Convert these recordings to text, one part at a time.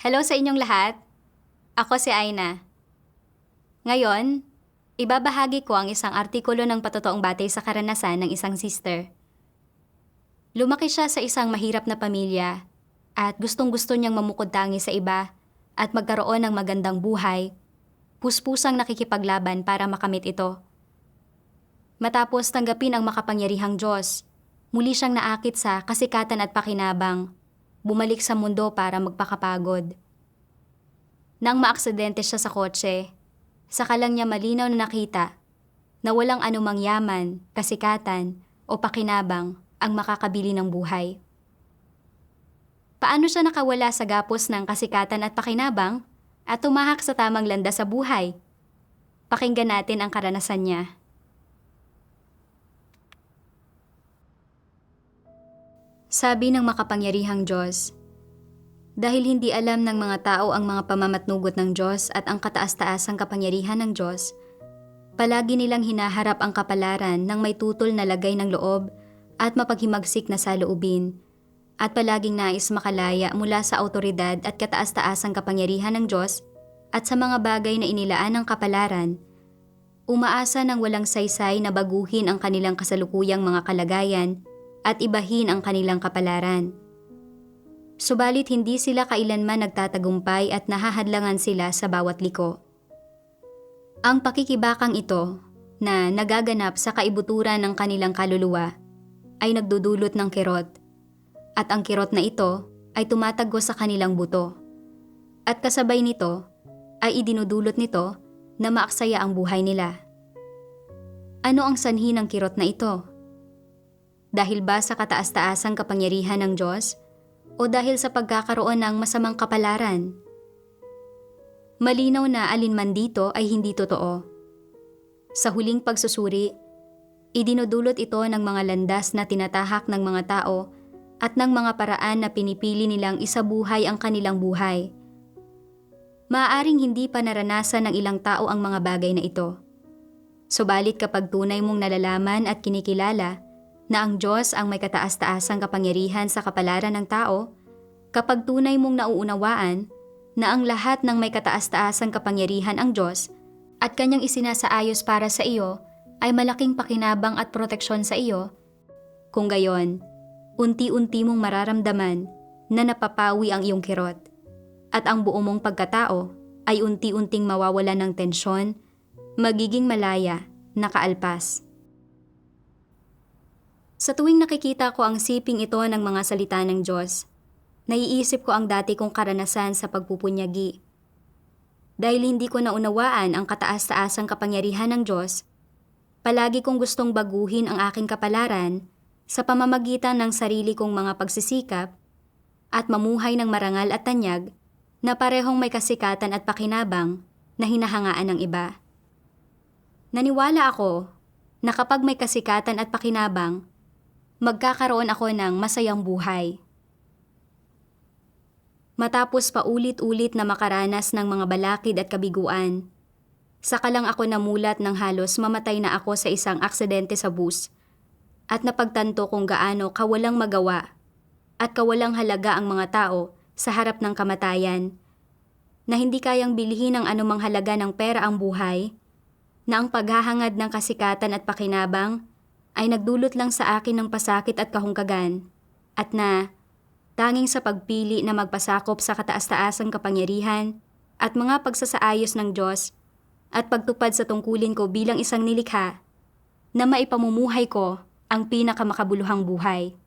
Hello sa inyong lahat. Ako si Aina. Ngayon, ibabahagi ko ang isang artikulo ng patotoong batay sa karanasan ng isang sister. Lumaki siya sa isang mahirap na pamilya at gustong-gusto niyang mamukod-tangi sa iba at magkaroon ng magandang buhay, puspusang nakikipaglaban para makamit ito. Matapos tanggapin ang makapangyarihang Diyos, muli siyang naakit sa kasikatan at pakinabang, bumalik sa mundo para magpakapagod. Nang maaksidente siya sa kotse, saka lang niya malinaw na nakita na walang anumang yaman, kasikatan o pakinabang ang makakabili ng buhay. Paano siya nakawala sa gapos ng kasikatan at pakinabang at tumahak sa tamang landas sa buhay? Pakinggan natin ang karanasan niya. Sabi ng makapangyarihang Diyos, dahil hindi alam ng mga tao ang mga pamamatnugot ng Diyos at ang kataas-taasang kapangyarihan ng Diyos, palagi nilang hinaharap ang kapalaran ng may tutol na lagay ng loob at mapaghimagsik na saloobin, at palaging nais makalaya mula sa autoridad at kataas-taasang kapangyarihan ng Diyos at sa mga bagay na inilaan ng kapalaran, umaasa ng walang saysay na baguhin ang kanilang kasalukuyang mga kalagayan at ibahin ang kanilang kapalaran. Subalit hindi sila kailanman nagtatagumpay at nahahadlangan sila sa bawat liko. Ang pakikibakang ito na nagaganap sa kaibuturan ng kanilang kaluluwa ay nagdudulot ng kirot, at ang kirot na ito ay tumatagos sa kanilang buto. At kasabay nito ay idinudulot nito na maaksaya ang buhay nila. Ano ang sanhi ng kirot na ito? Dahil ba sa kataas-taasang kapangyarihan ng Diyos o dahil sa pagkakaroon ng masamang kapalaran? Malinaw na alinman dito ay hindi totoo. Sa huling pagsusuri, idinudulot ito ng mga landas na tinatahak ng mga tao at ng mga paraan na pinipili nilang isabuhay ang kanilang buhay. Maaaring hindi pa naranasan ng ilang tao ang mga bagay na ito. Subalit kapag tunay mong nalalaman at kinikilala na ang Diyos ang may kataas-taasang kapangyarihan sa kapalaran ng tao, kapag tunay mong nauunawaan na ang lahat ng may kataas-taasang kapangyarihan ang Diyos at kanyang isinasaayos para sa iyo ay malaking pakinabang at proteksyon sa iyo, kung gayon, unti-unti mong mararamdaman na napapawi ang iyong kirot at ang buo mong pagkatao ay unti-unting mawawala ng tensyon, magiging malaya, nakaalpas. Sa tuwing nakikita ko ang siping ito ng mga salita ng Diyos, naiisip ko ang dati kong karanasan sa pagpupunyagi. Dahil hindi ko naunawaan ang kataas-taasang kapangyarihan ng Diyos, palagi kong gustong baguhin ang aking kapalaran sa pamamagitan ng sarili kong mga pagsisikap at mamuhay ng marangal at tanyag na parehong may kasikatan at pakinabang na hinahangaan ng iba. Naniwala ako na kapag may kasikatan at pakinabang, magkakaroon ako ng masayang buhay. Matapos paulit-ulit na makaranas ng mga balakid at kabiguan, saka lang ako namulat ng halos mamatay na ako sa isang aksidente sa bus at napagtanto kung gaano kawalang magawa at kawalang halaga ang mga tao sa harap ng kamatayan, na hindi kayang bilhin ng anumang halaga ng pera ang buhay, na ang paghahangad ng kasikatan at pakinabang ay nagdulot lang sa akin ng pasakit at kahungkagan, at na tanging sa pagpili na magpasakop sa kataas-taasang kapangyarihan at mga pagsasaayos ng Diyos at pagtupad sa tungkulin ko bilang isang nilikha, na maipamumuhay ko ang pinakamakabuluhang buhay.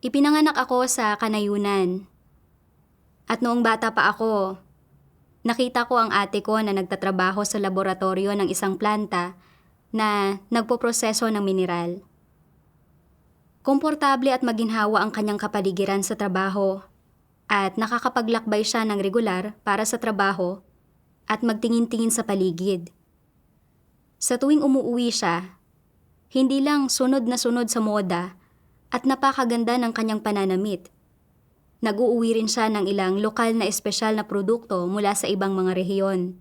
Ipinanganak ako sa kanayunan, at noong bata pa ako, nakita ko ang ate ko na nagtatrabaho sa laboratorio ng isang planta na nagpoproseso ng mineral. Komportable at maginhawa ang kanyang kapaligiran sa trabaho at nakakapaglakbay siya ng regular para sa trabaho at magtingin-tingin sa paligid. Sa tuwing umuuwi siya, hindi lang sunod na sunod sa moda at napakaganda ng kanyang pananamit. Nag-uuwi rin siya ng ilang lokal na espesyal na produkto mula sa ibang mga rehiyon.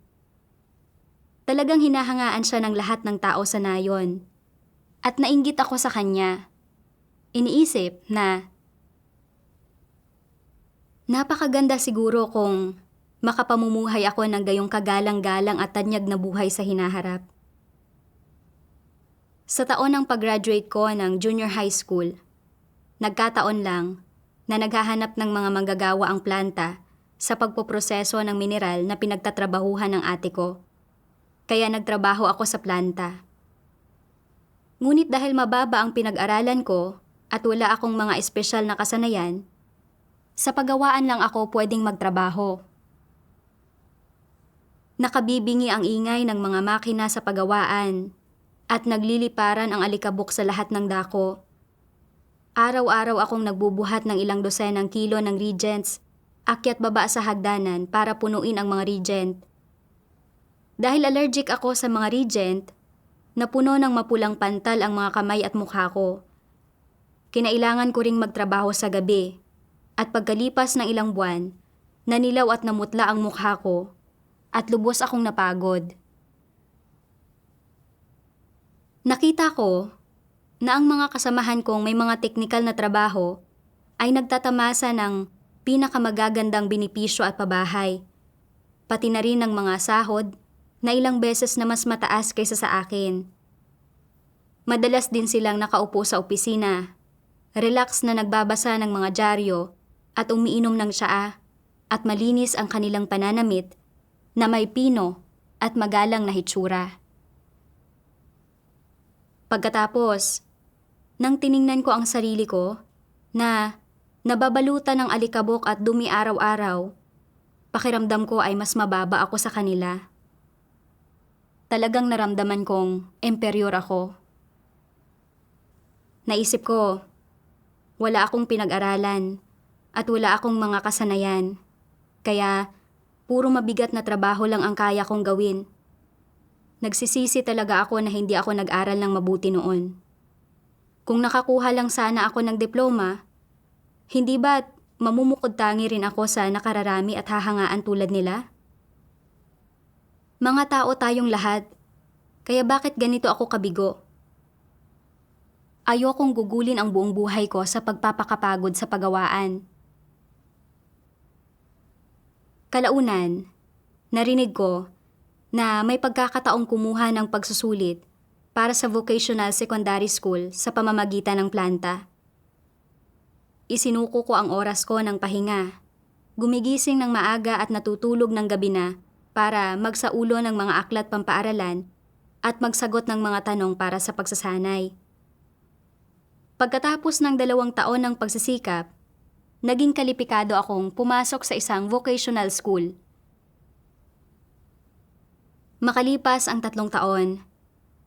Talagang hinahangaan siya ng lahat ng tao sa nayon. At nainggit ako sa kanya. Iniisip na Napakaganda siguro kung makapamumuhay ako ng gayong kagalang-galang at tanyag na buhay sa hinaharap. Sa taon ng pag-graduate ko ng junior high school, nagkataon lang na naghahanap ng mga manggagawa ang planta sa pagpoproseso ng mineral na pinagtatrabahuhan ng ate ko. Kaya nagtrabaho ako sa planta. Ngunit dahil mababa ang pinag-aralan ko at wala akong mga espesyal na kasanayan, sa paggawaan lang ako pwedeng magtrabaho. Nakabibingi ang ingay ng mga makina sa paggawaan at nagliliparan ang alikabok sa lahat ng dako. Araw-araw akong nagbubuhat ng ilang dosenang kilo ng reagents, akyat baba sa hagdanan para punuin ang mga reagent. Dahil allergic ako sa mga reagent, napuno ng mapulang pantal ang mga kamay at mukha ko. Kinailangan ko ring magtrabaho sa gabi, at pagkalipas ng ilang buwan, nanilaw at namutla ang mukha ko, at lubos akong napagod. Nakita ko na ang mga kasamahan kong may mga teknikal na trabaho ay nagtatamasa ng pinakamagagandang binipisyo at pabahay, pati na rin ng mga sahod na ilang beses na mas mataas kaysa sa akin. Madalas din silang nakaupo sa opisina, relax na nagbabasa ng mga dyaryo at umiinom ng tsaa at malinis ang kanilang pananamit na may pino at magalang na hitsura. Pagkatapos, nang tiningnan ko ang sarili ko na nababalutan ng alikabok at dumi araw-araw, pakiramdam ko ay mas mababa ako sa kanila. Talagang naramdaman kong emperyor ako. Naisip ko, wala akong pinag-aralan at wala akong mga kasanayan, kaya puro mabigat na trabaho lang ang kaya kong gawin. Nagsisisi talaga ako na hindi ako nag-aral ng mabuti noon. Kung nakakuha lang sana ako ng diploma, hindi ba't mamumukod tangi rin ako sa nakararami at hahangaan tulad nila? Mga tao tayong lahat, kaya bakit ganito ako kabigo? Ayokong gugulin ang buong buhay ko sa pagpapakapagod sa paggawaan. Kalaunan, narinig ko na may pagkakataong kumuha ng pagsusulit para sa vocational secondary school sa pamamagitan ng planta. Isinuko ko ang oras ko ng pahinga, gumigising ng maaga at natutulog ng gabi na para magsaulo ng mga aklat pampaaralan at magsagot ng mga tanong para sa pagsasanay. Pagkatapos ng 2 taon ng pagsisikap, naging kalipikado akong pumasok sa isang vocational school. Makalipas ang 3 taon,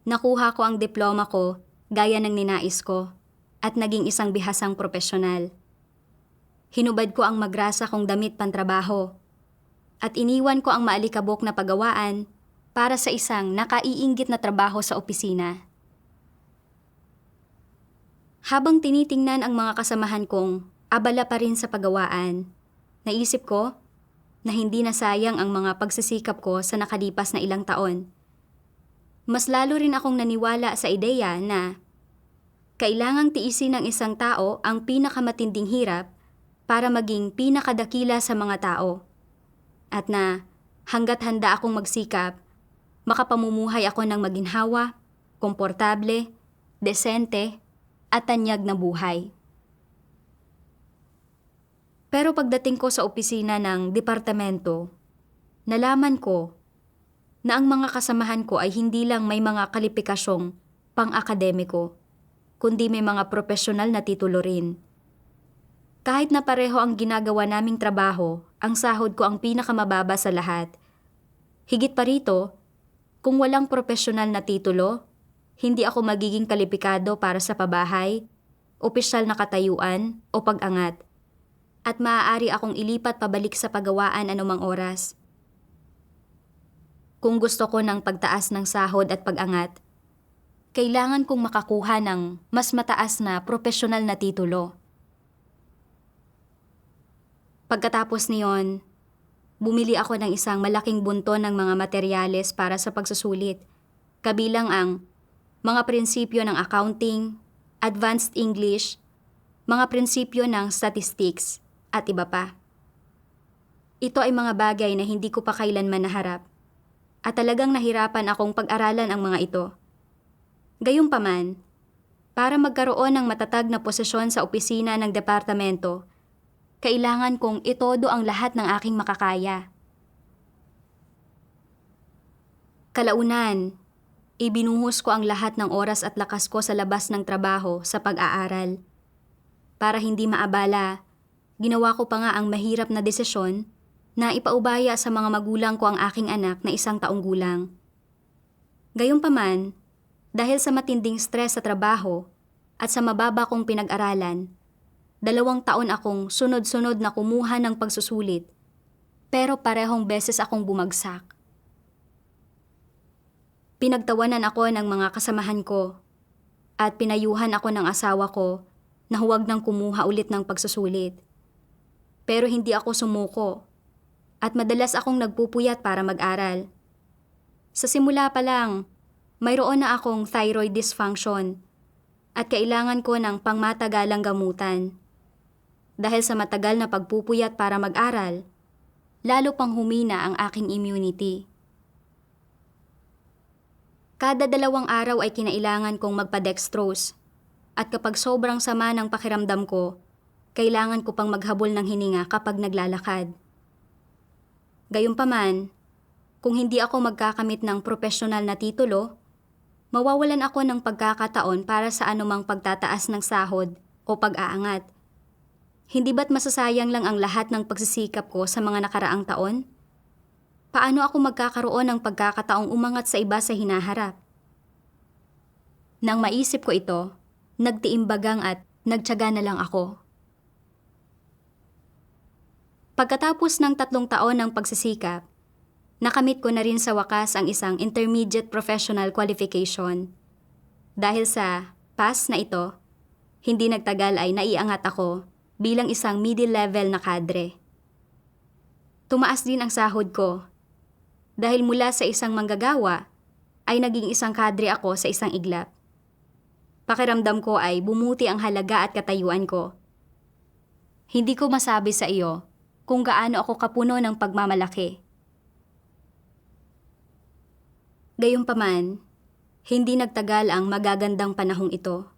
nakuha ko ang diploma ko gaya ng ninais ko at naging isang bihasang propesyonal. Hinubad ko ang magrasa kong damit pantrabaho at iniwan ko ang maalikabok na paggawaan para sa isang nakaiinggit na trabaho sa opisina. Habang tinitingnan ang mga kasamahan kong abala pa rin sa paggawaan, naisip ko na hindi na sayang ang mga pagsisikap ko sa nakalipas na ilang taon. Mas lalo rin akong naniwala sa ideya na kailangang tiisin ng isang tao ang pinakamatinding hirap para maging pinakadakila sa mga tao. At na hanggat handa akong magsikap, makapamumuhay ako ng maginhawa, komportable, desente, at tanyag na buhay. Pero pagdating ko sa opisina ng departamento, nalaman ko na ang mga kasamahan ko ay hindi lang may mga kalipikasyong pang-akademiko, kundi may mga profesional na titulo rin. Kahit na pareho ang ginagawa naming trabaho, ang sahod ko ang pinakamababa sa lahat. Higit pa rito, kung walang profesional na titulo, hindi ako magiging kalipikado para sa pabahay, opisyal na katayuan o pag-angat. At maaari akong ilipat pabalik sa paggawaan anumang oras. Kung gusto ko ng pagtaas ng sahod at pag-angat, kailangan kong makakuha ng mas mataas na profesional na titulo. Pagkatapos niyon, bumili ako ng isang malaking bunton ng mga materyales para sa pagsusulit, kabilang ang mga prinsipyo ng accounting, advanced English, mga prinsipyo ng statistics, at iba pa. Ito ay mga bagay na hindi ko pa kailanman naharap. At talagang nahirapan akong pag-aralan ang mga ito. Gayunpaman, para magkaroon ng matatag na posisyon sa opisina ng departamento, kailangan kong itodo ang lahat ng aking makakaya. Kalaunan, ibinuhos ko ang lahat ng oras at lakas ko sa labas ng trabaho sa pag-aaral. Para hindi maabala, ginawa ko pa nga ang mahirap na desisyon na ipaubaya sa mga magulang ko ang aking anak na 1 taong gulang. Gayunpaman, dahil sa matinding stress sa trabaho at sa mababa kong pinag-aralan, 2 taon akong sunod-sunod na kumuha ng pagsusulit, pero parehong beses akong bumagsak. Pinagtawanan ako ng mga kasamahan ko at pinayuhan ako ng asawa ko na huwag nang kumuha ulit ng pagsusulit. Pero hindi ako sumuko at madalas akong nagpupuyat para mag-aral. Sa simula pa lang, mayroon na akong thyroid dysfunction at kailangan ko ng pangmatagalang gamutan. Dahil sa matagal na pagpupuyat para mag-aral, lalo pang humina ang aking immunity. Kada 2 araw ay kinailangan kong magpa-dextrose at kapag sobrang sama ng pakiramdam ko, kailangan ko pang maghabol ng hininga kapag naglalakad. Gayunpaman, kung hindi ako magkakamit ng propesyonal na titulo, mawawalan ako ng pagkakataon para sa anumang pagtataas ng sahod o pag-aangat. Hindi ba't masasayang lang ang lahat ng pagsisikap ko sa mga nakaraang taon? Paano ako magkakaroon ng pagkakataong umangat sa iba sa hinaharap? Nang maisip ko ito, nagtiimbagang at nagtiyaga na lang ako. Pagkatapos ng 3 taon ng pagsisikap, nakamit ko na rin sa wakas ang isang intermediate professional qualification. Dahil sa pass na ito, hindi nagtagal ay naiangat ako bilang isang middle level na kadre. Tumaas din ang sahod ko. Dahil mula sa isang manggagawa, ay naging isang kadre ako sa isang iglap. Pakiramdam ko ay bumuti ang halaga at katayuan ko. Hindi ko masabi sa iyo kung gaano ako kapuno ng pagmamalaki. Gayunpaman, hindi nagtagal ang magagandang panahong ito.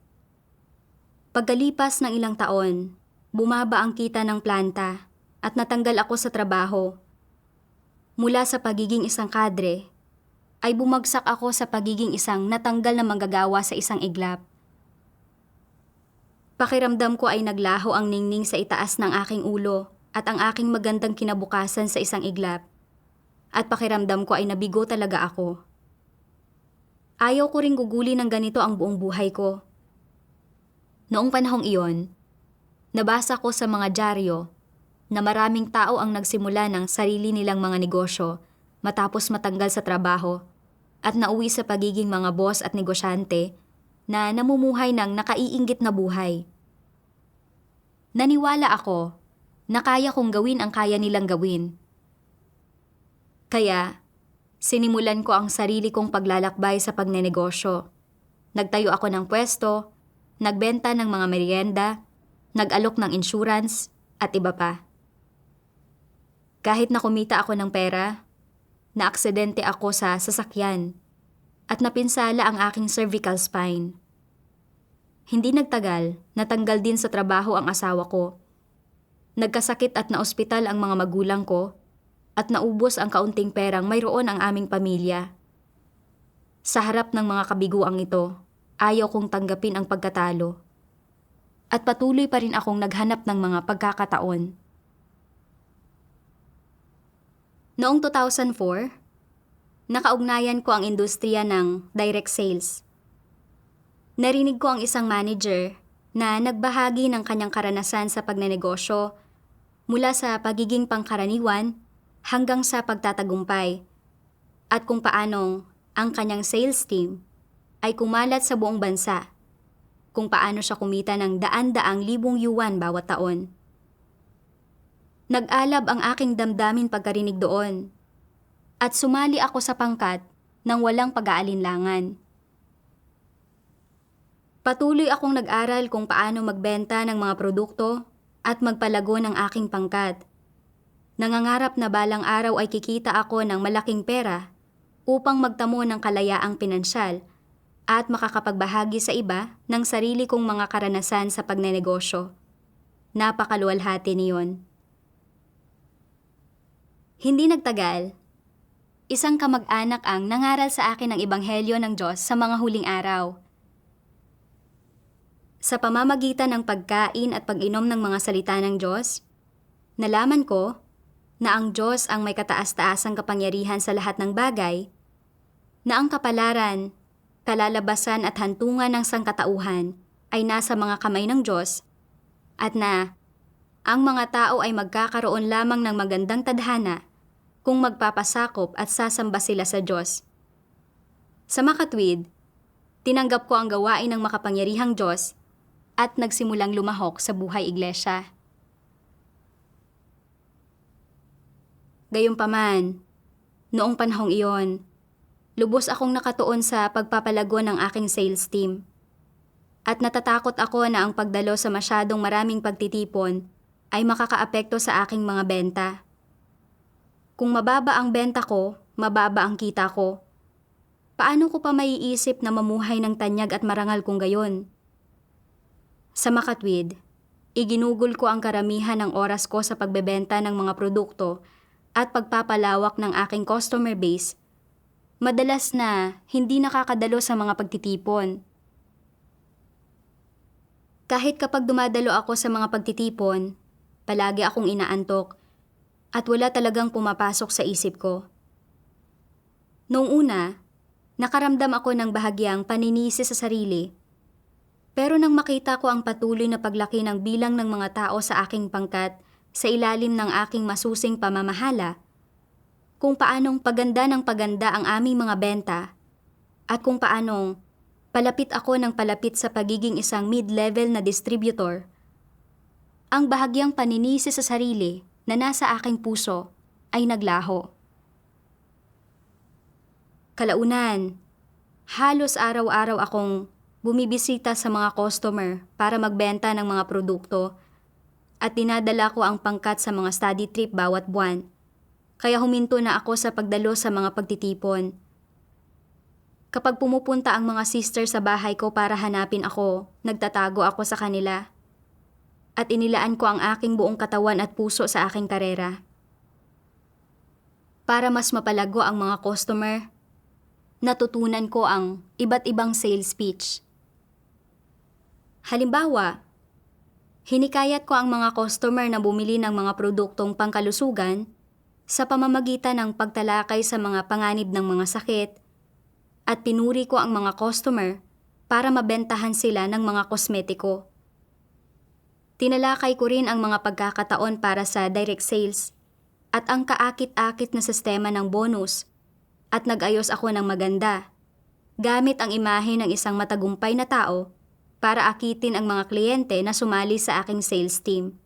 Pagkalipas ng ilang taon, bumaba ang kita ng planta at natanggal ako sa trabaho. Mula sa pagiging isang kadre, ay bumagsak ako sa pagiging isang natanggal na manggagawa sa isang iglap. Pakiramdam ko ay naglaho ang ningning sa itaas ng aking ulo at ang aking magandang kinabukasan sa isang iglap. At pakiramdam ko ay nabigo talaga ako. Ayaw ko ring guguli ng ganito ang buong buhay ko. Noong panahong iyon, nabasa ko sa mga dyaryo na maraming tao ang nagsimula ng sarili nilang mga negosyo matapos matanggal sa trabaho at nauwi sa pagiging mga boss at negosyante na namumuhay ng nakaiinggit na buhay. Naniwala ako na kaya kong gawin ang kaya nilang gawin. Kaya, sinimulan ko ang sarili kong paglalakbay sa pagnenegosyo. Nagtayo ako ng pwesto, nagbenta ng mga merienda, nag-alok ng insurance, at iba pa. Kahit na kumita ako ng pera, naaksidente ako sa sasakyan at napinsala ang aking cervical spine. Hindi nagtagal, natanggal din sa trabaho ang asawa ko. Nagkasakit at naospital ang mga magulang ko at naubos ang kaunting perang mayroon ang aming pamilya. Sa harap ng mga kabiguang ito, ayaw kong tanggapin ang pagkatalo. At patuloy pa rin akong naghanap ng mga pagkakataon. Noong 2004, nakaugnayan ko ang industriya ng direct sales. Narinig ko ang isang manager na nagbahagi ng kanyang karanasan sa pagnenegosyo mula sa pagiging pangkaraniwan hanggang sa pagtatagumpay at kung paanong ang kanyang sales team ay kumalat sa buong bansa, kung paano siya kumita ng daan-daang libong yuan bawat taon. Nag-alab ang aking damdamin pagkarinig doon at sumali ako sa pangkat nang walang pag-aalinlangan. Patuloy akong nag-aral kung paano magbenta ng mga produkto at magpalago ng aking pangkat. Nangangarap na balang araw ay kikita ako ng malaking pera upang magtamo ng kalayaang pinansyal at makakapagbahagi sa iba ng sarili kong mga karanasan sa pagnenegosyo. Napakaluwalhati niyon. Hindi nagtagal, isang kamag-anak ang nangaral sa akin ng Ebanghelyo ng Diyos sa mga huling araw. Sa pamamagitan ng pagkain at pag-inom ng mga salita ng Diyos, nalaman ko na ang Diyos ang may kataas-taasang kapangyarihan sa lahat ng bagay, na ang kapalaran, kalalabasan at hantungan ng sangkatauhan ay nasa mga kamay ng Diyos, at na ang mga tao ay magkakaroon lamang ng magandang tadhana kung magpapasakop at sasamba sila sa Diyos. Sa makatwid, tinanggap ko ang gawain ng makapangyarihang Diyos at nagsimulang lumahok sa buhay iglesia. Gayunpaman, noong panahong iyon, lubos akong nakatuon sa pagpapalago ng aking sales team. At natatakot ako na ang pagdalo sa masyadong maraming pagtitipon ay makakaapekto sa aking mga benta. Kung mababa ang benta ko, mababa ang kita ko. Paano ko pa maiisip na mamuhay ng tanyag at marangal kung gayon? Sa makatwid, iginugol ko ang karamihan ng oras ko sa pagbebenta ng mga produkto at pagpapalawak ng aking customer base, madalas na hindi nakakadalo sa mga pagtitipon. Kahit kapag dumadalo ako sa mga pagtitipon, palagi akong inaantok at wala talagang pumapasok sa isip ko. Noong una, nakaramdam ako ng bahagyang paninisi sa sarili. Pero nang makita ko ang patuloy na paglaki ng bilang ng mga tao sa aking pangkat sa ilalim ng aking masusing pamamahala, kung paanong paganda ng paganda ang aming mga benta, at kung paanong palapit ako ng palapit sa pagiging isang mid-level na distributor, ang bahagyang paninisi sa sarili na nasa aking puso ay naglaho. Kalaunan, halos araw-araw akong bumibisita sa mga customer para magbenta ng mga produkto at dinadala ko ang pangkat sa mga study trip bawat buwan, kaya huminto na ako sa pagdalo sa mga pagtitipon. Kapag pumupunta ang mga sister sa bahay ko para hanapin ako, nagtatago ako sa kanila. At inilaan ko ang aking buong katawan at puso sa aking karera. Para mas mapalago ang mga customer, natutunan ko ang iba't ibang sales pitch. Halimbawa, hinikayat ko ang mga customer na bumili ng mga produktong pangkalusugan sa pamamagitan ng pagtalakay sa mga panganib ng mga sakit, at pinuri ko ang mga customer para mabentahan sila ng mga kosmetiko. Tinalakay ko rin ang mga pagkakataon para sa direct sales at ang kaakit-akit na sistema ng bonus, at nag-ayos ako ng maganda gamit ang imahe ng isang matagumpay na tao para akitin ang mga kliyente na sumali sa aking sales team.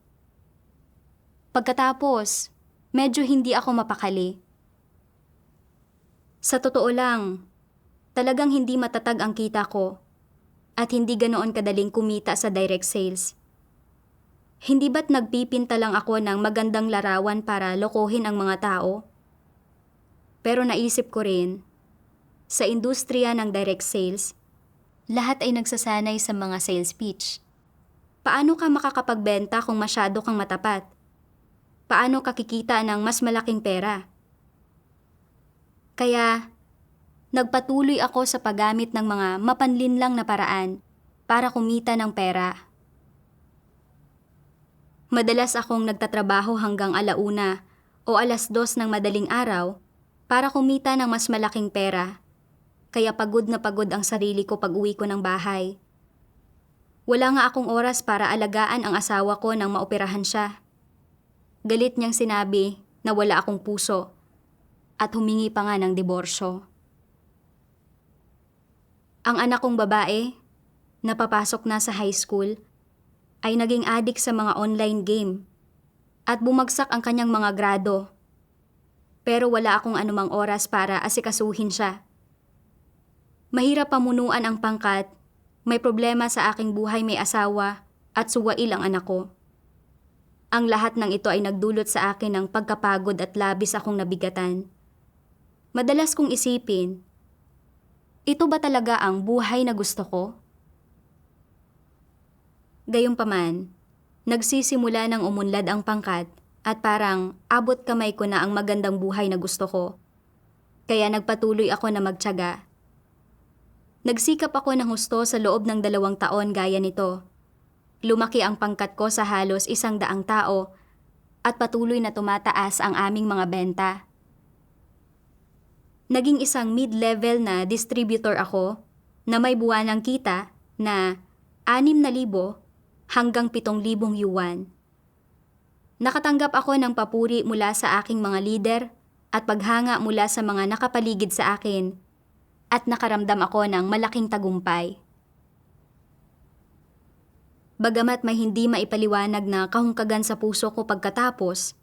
Pagkatapos, medyo hindi ako mapakali. Sa totoo lang, talagang hindi matatag ang kita ko at hindi ganoon kadaling kumita sa direct sales. Hindi ba't nagpipinta lang ako ng magandang larawan para lokohin ang mga tao? Pero naisip ko rin, sa industriya ng direct sales, lahat ay nagsasanay sa mga sales pitch. Paano ka makakapagbenta kung masyado kang matapat? Paano ka kikita ng mas malaking pera? Kaya, nagpatuloy ako sa paggamit ng mga mapanlinlang na paraan para kumita ng pera. Madalas akong nagtatrabaho hanggang 1:00 o 2:00 ng madaling araw para kumita ng mas malaking pera, kaya pagod na pagod ang sarili ko pag-uwi ko ng bahay. Wala nga akong oras para alagaan ang asawa ko nang maoperahan siya. Galit niyang sinabi na wala akong puso at humingi pa nga ng diborsyo. Ang anak kong babae, napapasok na sa high school, ay naging adik sa mga online game at bumagsak ang kanyang mga grado. Pero wala akong anumang oras para asikasuhin siya. Mahirap pamunuan ang pangkat, may problema sa aking buhay, may asawa at suwail ang anak ko. Ang lahat ng ito ay nagdulot sa akin ng pagkapagod at labis akong nabigatan. Madalas kong isipin, ito ba talaga ang buhay na gusto ko? Gayunpaman, nagsisimula ng umunlad ang pangkat at parang abot kamay ko na ang magandang buhay na gusto ko. Kaya nagpatuloy ako na magtiyaga. Nagsikap ako ng husto sa loob ng 2 taon gaya nito. Lumaki ang pangkat ko sa halos 100 tao at patuloy na tumataas ang aming mga benta. Naging isang mid-level na distributor ako na may buwanang kita na 6,000 hanggang 7,000 yuan. Nakatanggap ako ng papuri mula sa aking mga leader at paghanga mula sa mga nakapaligid sa akin at nakaramdam ako ng malaking tagumpay. Bagamat may hindi maipaliwanag na kahungkagan sa puso ko pagkatapos,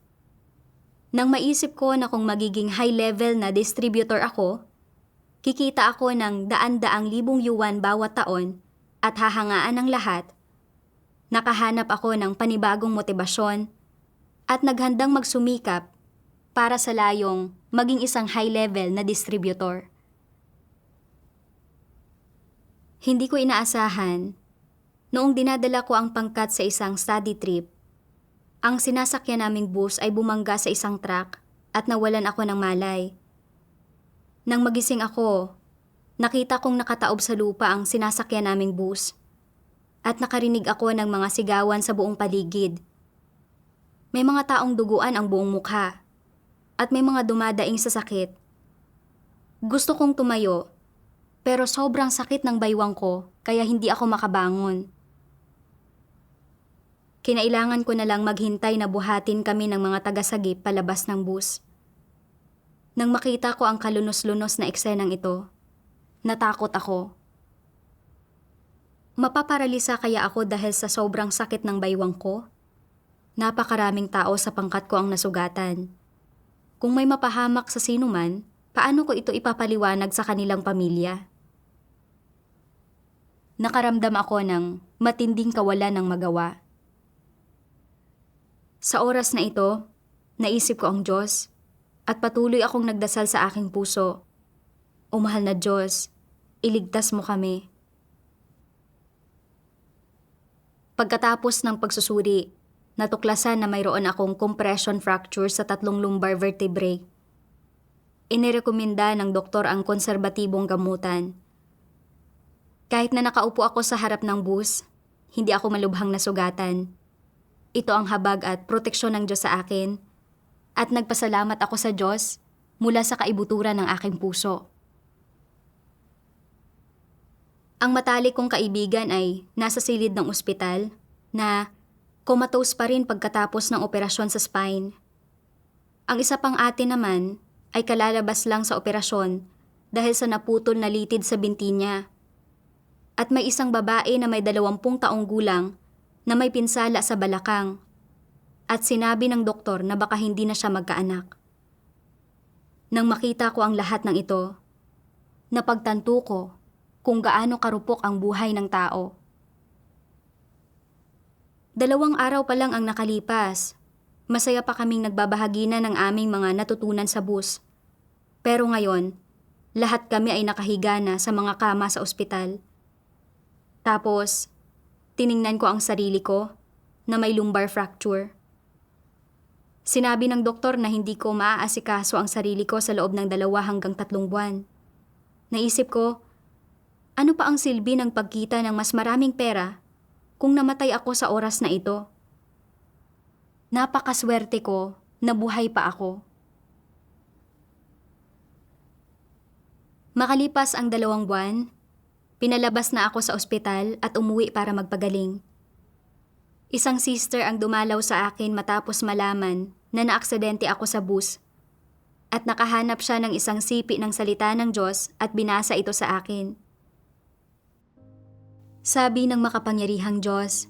nang maisip ko na kung magiging high-level na distributor ako, kikita ako ng daan-daang libong yuan bawat taon at hahangaan ng lahat, nakahanap ako ng panibagong motibasyon at naghandang magsumikap para sa layong maging isang high-level na distributor. Hindi ko inaasahan, noong dinadala ko ang pangkat sa isang study trip, ang sinasakyan naming bus ay bumangga sa isang truck at nawalan ako ng malay. Nang magising ako, nakita kong nakataob sa lupa ang sinasakyan naming bus at nakarinig ako ng mga sigawan sa buong paligid. May mga taong duguan ang buong mukha at may mga dumadaing sa sakit. Gusto kong tumayo pero sobrang sakit ng baywang ko kaya hindi ako makabangon. Kinailangan ko na lang maghintay na buhatin kami ng mga tagasagip palabas ng bus. Nang makita ko ang kalunos-lunos na eksenang ito, natakot ako. Mapaparalisa kaya ako dahil sa sobrang sakit ng baywang ko? Napakaraming tao sa pangkat ko ang nasugatan. Kung may mapahamak sa sinuman, paano ko ito ipapaliwanag sa kanilang pamilya? Nakaramdam ako ng matinding kawalan ng magawa. Sa oras na ito, naisip ko ang Diyos at patuloy akong nagdasal sa aking puso. O mahal na Diyos, iligtas mo kami. Pagkatapos ng pagsusuri, natuklasan na mayroon akong compression fracture sa 3 lumbar vertebrae. Inirekomenda ng doktor ang konserbatibong gamutan. Kahit na nakaupo ako sa harap ng bus, hindi ako malubhang nasugatan. Ito ang habag at proteksyon ng Diyos sa akin at nagpasalamat ako sa Diyos mula sa kaibuturan ng aking puso. Ang matalik kong kaibigan ay nasa silid ng ospital na comatose pa rin pagkatapos ng operasyon sa spine. Ang isa pang ate naman ay kalalabas lang sa operasyon dahil sa naputol na litid sa binti niya. At may isang babae na may 20 taong gulang na may pinsala sa balakang at sinabi ng doktor na baka hindi na siya magkaanak. Nang makita ko ang lahat ng ito, napagtanto ko kung gaano karupok ang buhay ng tao. 2 araw pa lang ang nakalipas, masaya pa kaming nagbabahagi na ng aming mga natutunan sa bus. Pero ngayon, lahat kami ay nakahiga na sa mga kama sa ospital. Tapos, tiningnan ko ang sarili ko na may lumbar fracture. Sinabi ng doktor na hindi ko maaasikaso ang sarili ko sa loob ng 2 hanggang 3 buwan. Naisip ko, ano pa ang silbi ng pagkita ng mas maraming pera kung namatay ako sa oras na ito? Napakaswerte ko na buhay pa ako. Makalipas ang 2 buwan, pinalabas na ako sa ospital at umuwi para magpagaling. Isang sister ang dumalaw sa akin matapos malaman na naaksidente ako sa bus at nakahanap siya ng isang sipi ng salita ng Diyos at binasa ito sa akin. Sabi ng makapangyarihang Diyos,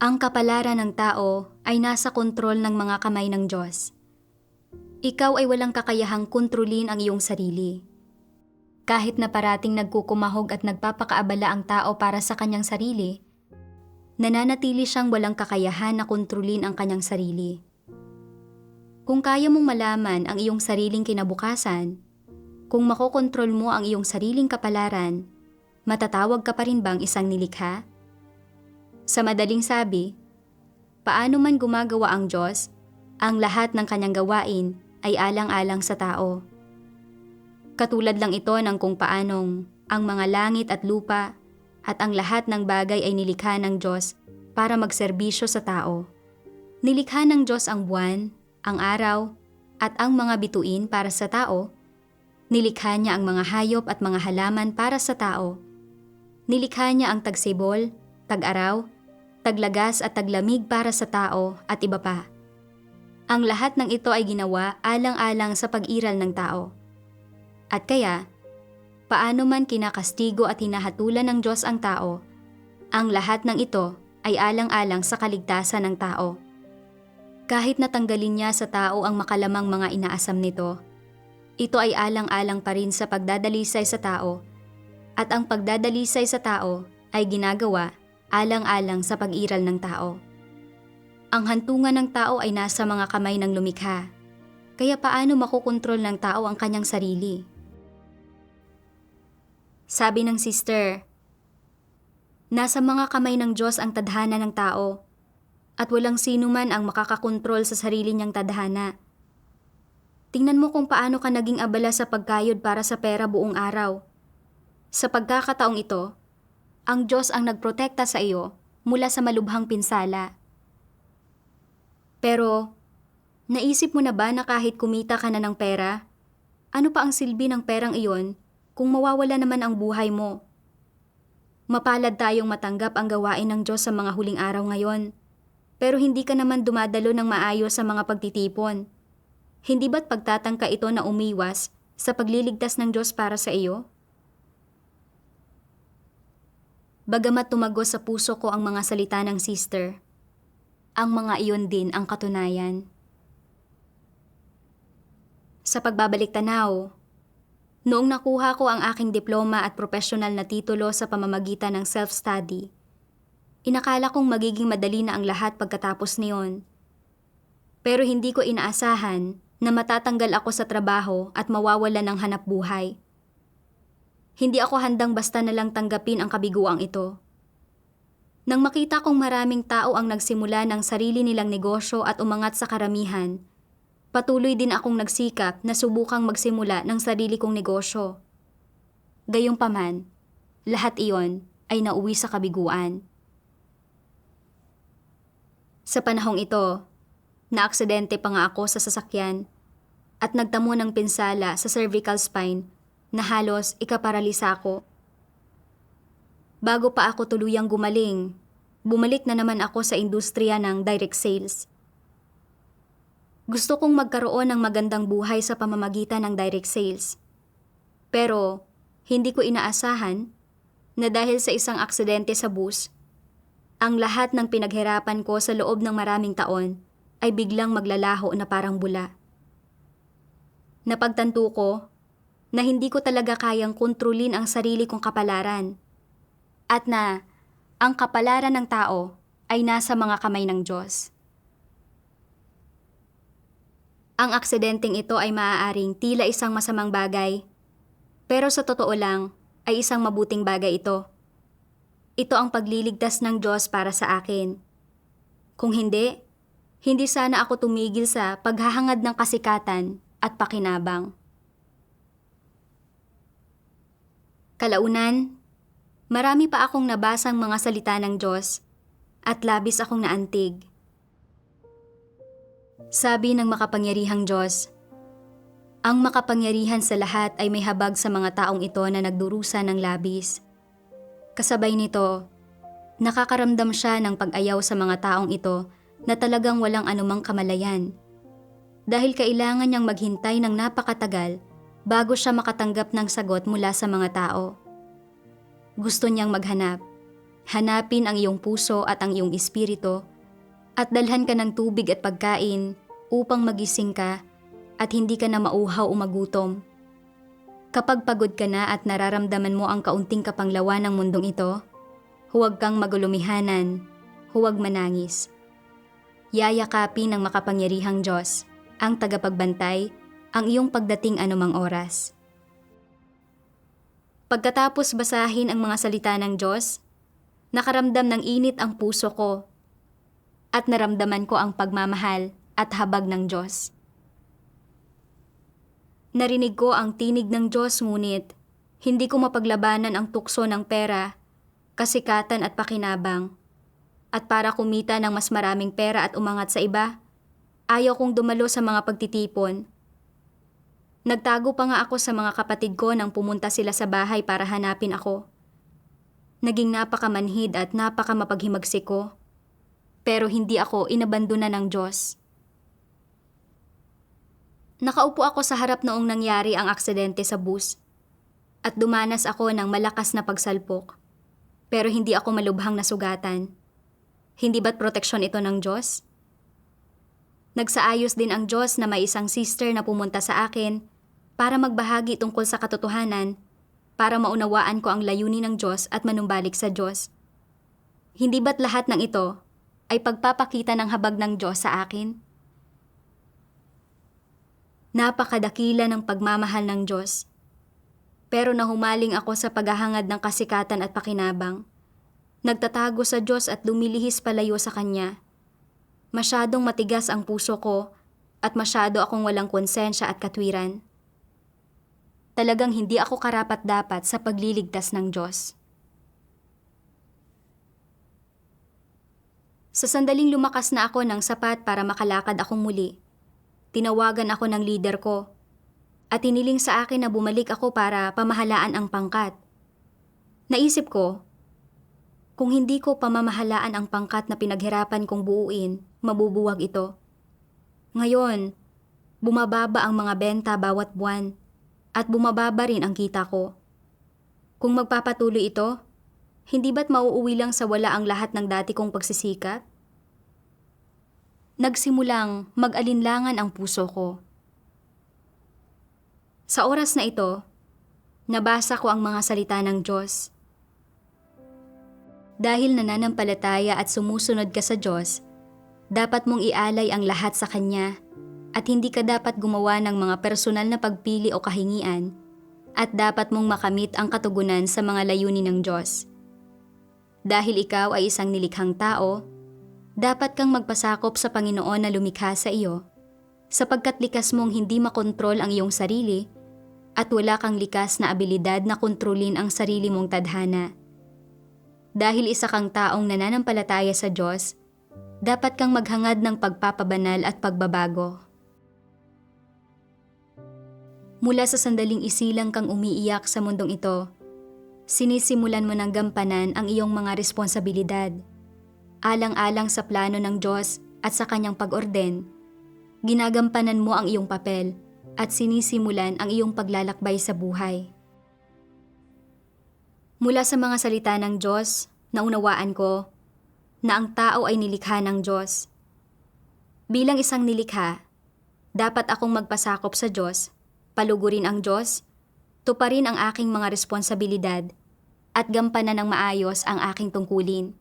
ang kapalaran ng tao ay nasa kontrol ng mga kamay ng Diyos. Ikaw ay walang kakayahang kontrolin ang iyong sarili. Kahit na parating nagkukumahog at nagpapakaabala ang tao para sa kanyang sarili, nananatili siyang walang kakayahan na kontrolin ang kanyang sarili. Kung kaya mong malaman ang iyong sariling kinabukasan, kung makokontrol mo ang iyong sariling kapalaran, matatawag ka pa rin bang isang nilikha? Sa madaling sabi, paano man gumagawa ang Diyos, ang lahat ng kanyang gawain ay alang-alang sa tao. Katulad lang ito ng kung paanong ang mga langit at lupa at ang lahat ng bagay ay nilikha ng Diyos para magserbisyo sa tao. Nilikha ng Diyos ang buwan, ang araw, at ang mga bituin para sa tao. Nilikha niya ang mga hayop at mga halaman para sa tao. Nilikha niya ang tagsibol, tag-araw, taglagas at taglamig para sa tao at iba pa. Ang lahat ng ito ay ginawa alang-alang sa pag-iral ng tao. At kaya, paano man kinakastigo at hinahatulan ng Diyos ang tao, ang lahat ng ito ay alang-alang sa kaligtasan ng tao. Kahit natanggalin niya sa tao ang makalamang mga inaasam nito, ito ay alang-alang pa rin sa pagdadalisay sa tao, at ang pagdadalisay sa tao ay ginagawa alang-alang sa pag-iral ng tao. Ang hantungan ng tao ay nasa mga kamay ng lumikha, kaya paano makokontrol ng tao ang kanyang sarili? Sabi ng sister, nasa mga kamay ng Diyos ang tadhana ng tao, at walang sino man ang makakakontrol sa sarili niyang tadhana. Tingnan mo kung paano ka naging abala sa pagkayod para sa pera buong araw. Sa pagkakataong ito, ang Diyos ang nagprotekta sa iyo mula sa malubhang pinsala. Pero, naisip mo na ba na kahit kumita ka na ng pera, ano pa ang silbi ng perang iyon kung mawawala naman ang buhay mo? Mapalad tayong matanggap ang gawain ng Diyos sa mga huling araw ngayon, pero hindi ka naman dumadalo ng maayos sa mga pagtitipon. Hindi ba't pagtatangka ito na umiwas sa pagliligtas ng Diyos para sa iyo? Bagamat tumagos sa puso ko ang mga salita ng sister, ang mga iyon din ang katunayan. Sa pagbabalik tanaw, noong nakuha ko ang aking diploma at profesional na titulo sa pamamagitan ng self-study, inakala kong magiging madali na ang lahat pagkatapos niyon. Pero hindi ko inaasahan na matatanggal ako sa trabaho at mawawala ng hanap buhay. Hindi ako handang basta na lang tanggapin ang kabiguang ito. Nang makita kong maraming tao ang nagsimula ng sarili nilang negosyo at umangat sa karamihan, patuloy din akong nagsikap na subukang magsimula ng sarili kong negosyo. Gayunpaman, lahat iyon ay nauwi sa kabiguan. Sa panahong ito, naaksidente pa nga ako sa sasakyan at nagtamo ng pinsala sa cervical spine na halos ikaparalisa ako. Bago pa ako tuluyang gumaling, bumalik na naman ako sa industriya ng direct sales. Gusto kong magkaroon ng magandang buhay sa pamamagitan ng direct sales. Pero hindi ko inaasahan na dahil sa isang aksidente sa bus, ang lahat ng pinaghirapan ko sa loob ng maraming taon ay biglang maglalaho na parang bula. Napagtanto ko na hindi ko talaga kayang kontrolin ang sarili kong kapalaran at na ang kapalaran ng tao ay nasa mga kamay ng Diyos. Ang aksidenteng ito ay maaaring tila isang masamang bagay, pero sa totoo lang ay isang mabuting bagay ito. Ito ang pagliligtas ng Diyos para sa akin. Kung hindi sana ako tumigil sa paghahangad ng kasikatan at pakinabang. Kalaunan, marami pa akong nabasang mga salita ng Diyos at labis akong naantig. Sabi ng makapangyarihang Diyos, ang makapangyarihan sa lahat ay may habag sa mga taong ito na nagdurusa ng labis. Kasabay nito, nakakaramdam siya ng pag-ayaw sa mga taong ito na talagang walang anumang kamalayan. Dahil kailangan niyang maghintay ng napakatagal bago siya makatanggap ng sagot mula sa mga tao. Gusto niyang maghanap. Hanapin ang iyong puso at ang iyong espiritu at dalhan ka ng tubig at pagkain upang magising ka at hindi ka na mauhaw o magutom. Kapag pagod ka na at nararamdaman mo ang kaunting kapanglawan ng mundong ito, huwag kang magulumihanan huwag manangis. Yayakapin ng makapangyarihang Diyos, ang tagapagbantay, ang iyong pagdating anumang oras. Pagkatapos basahin ang mga salita ng Diyos, nakaramdam ng init ang puso ko at naramdaman ko ang pagmamahal at habag ng Diyos. Narinig ko ang tinig ng Diyos ngunit hindi ko mapaglabanan ang tukso ng pera, kasikatan at pakinabang. At para kumita ng mas maraming pera at umangat sa iba, ayaw kong dumalo sa mga pagtitipon. Nagtago pa nga ako sa mga kapatid ko nang pumunta sila sa bahay para hanapin ako. Naging napakamanhid at napakamapaghimagsik ko. Pero hindi ako inabandona ng Diyos. Nakaupo ako sa harap noong nangyari ang aksidente sa bus at dumanas ako ng malakas na pagsalpok. Pero hindi ako malubhang nasugatan. Hindi ba't proteksyon ito ng Diyos? Nagsaayos din ang Diyos na may isang sister na pumunta sa akin para magbahagi tungkol sa katotohanan, para maunawaan ko ang layunin ng Diyos at manumbalik sa Diyos. Hindi ba't lahat ng ito ay pagpapakita ng habag ng Diyos sa akin? Napakadakila ng pagmamahal ng Diyos. Pero nahumaling ako sa paghahangad ng kasikatan at pakinabang. Nagtatago sa Diyos at lumilihis palayo sa Kanya. Masyadong matigas ang puso ko at masyado akong walang konsensya at katwiran. Talagang hindi ako karapat-dapat sa pagliligtas ng Diyos. Sa sandaling lumakas na ako ng sapat para makalakad akong muli, tinawagan ako ng leader ko at iniling sa akin na bumalik ako para pamahalaan ang pangkat. Naisip ko, kung hindi ko pamamahalaan ang pangkat na pinaghirapan kong buuin, mabubuwag ito. Ngayon, bumababa ang mga benta bawat buwan at bumababa rin ang kita ko. Kung magpapatuloy ito, hindi ba't mauuwi lang sa wala ang lahat ng dati kong pagsisikap? Nagsimulang mag-alinlangan ang puso ko. Sa oras na ito, nabasa ko ang mga salita ng Diyos. Dahil nananampalataya at sumusunod ka sa Diyos, dapat mong ialay ang lahat sa Kanya at hindi ka dapat gumawa ng mga personal na pagpili o kahingian at dapat mong makamit ang katugunan sa mga layunin ng Diyos. Dahil ikaw ay isang nilikhang tao, dapat kang magpasakop sa Panginoon na lumikha sa iyo, sapagkat likas mong hindi makontrol ang iyong sarili at wala kang likas na abilidad na kontrolin ang sarili mong tadhana. Dahil isa kang taong nananampalataya sa Diyos, dapat kang maghangad ng pagpapabanal at pagbabago. Mula sa sandaling isilang kang umiiyak sa mundong ito, sinisimulan mo ng gampanan ang iyong mga responsibilidad. Alang-alang sa plano ng Diyos at sa Kanyang pag-orden, ginagampanan mo ang iyong papel at sinisimulan ang iyong paglalakbay sa buhay. Mula sa mga salita ng Diyos, naunawaan ko na ang tao ay nilikha ng Diyos. Bilang isang nilikha, dapat akong magpasakop sa Diyos, palugurin ang Diyos, tuparin ang aking mga responsibilidad, at gampanan ng maayos ang aking tungkulin.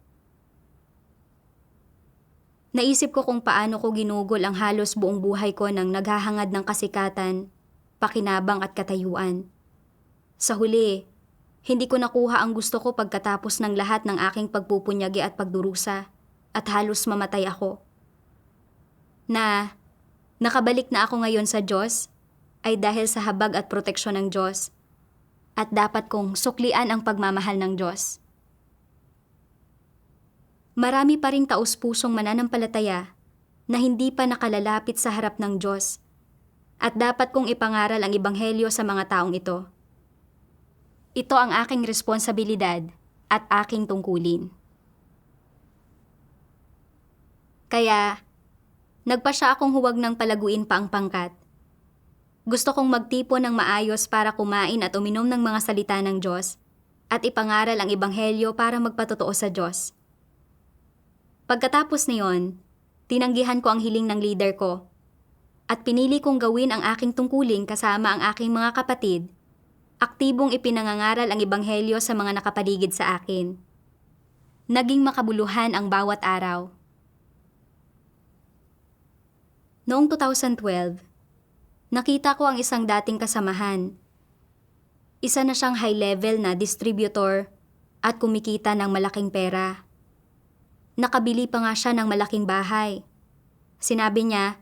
Naisip ko kung paano ko ginugol ang halos buong buhay ko ng naghahangad ng kasikatan, pakinabang at katayuan. Sa huli, hindi ko nakuha ang gusto ko pagkatapos ng lahat ng aking pagpupunyagi at pagdurusa at halos mamatay ako. Nakabalik na ako ngayon sa Diyos ay dahil sa habag at proteksyon ng Diyos at dapat kong suklian ang pagmamahal ng Diyos. Marami pa ring taus-pusong mananampalataya na hindi pa nakalalapit sa harap ng Diyos at dapat kong ipangaral ang ebanghelyo sa mga taong ito. Ito ang aking responsibilidad at aking tungkulin. Kaya, nagpasya akong huwag nang palaguin pa ang pangkat. Gusto kong magtipon ng maayos para kumain at uminom ng mga salita ng Diyos at ipangaral ang ebanghelyo para magpatotoo sa Diyos. Pagkatapos niyon, tinanggihan ko ang hiling ng leader ko at pinili kong gawin ang aking tungkulin kasama ang aking mga kapatid. Aktibong ipinangangaral ang ebanghelyo sa mga nakapaligid sa akin. Naging makabuluhan ang bawat araw. Noong 2012, nakita ko ang isang dating kasamahan. Isa na siyang high-level na distributor at kumikita ng malaking pera. Nakabili pa nga siya ng malaking bahay. Sinabi niya,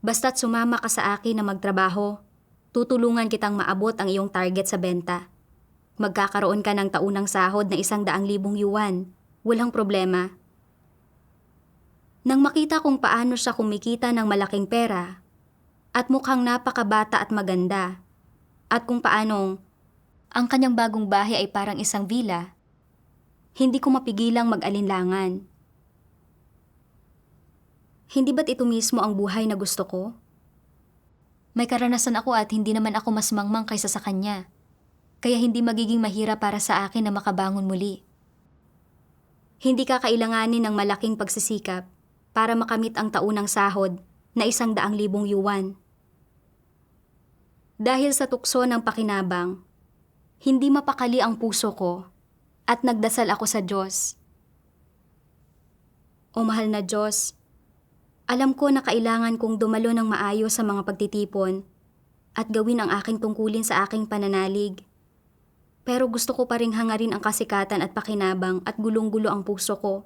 "Basta't sumama ka sa akin na magtrabaho, tutulungan kitang maabot ang iyong target sa benta. Magkakaroon ka ng taunang sahod na 100,000 yuan. Walang problema." Nang makita kong paano siya kumikita ng malaking pera at mukhang napakabata at maganda, at kung paanong ang kanyang bagong bahay ay parang isang villa, hindi ko mapigilang mag-alinlangan. Hindi ba't ito mismo ang buhay na gusto ko? May karanasan ako at hindi naman ako mas mangmang kaysa sa kanya. Kaya hindi magiging mahirap para sa akin na makabangon muli. Hindi kakailanganin ng malaking pagsisikap para makamit ang taunang sahod na 100,000 yuan. Dahil sa tukso ng pakinabang, hindi mapakali ang puso ko at nagdasal ako sa Diyos. O mahal na Diyos, alam ko na kailangan kong dumalo ng maayos sa mga pagtitipon at gawin ang aking tungkulin sa aking pananalig. Pero gusto ko pa ring hangarin ang kasikatan at pakinabang at gulong-gulo ang puso ko.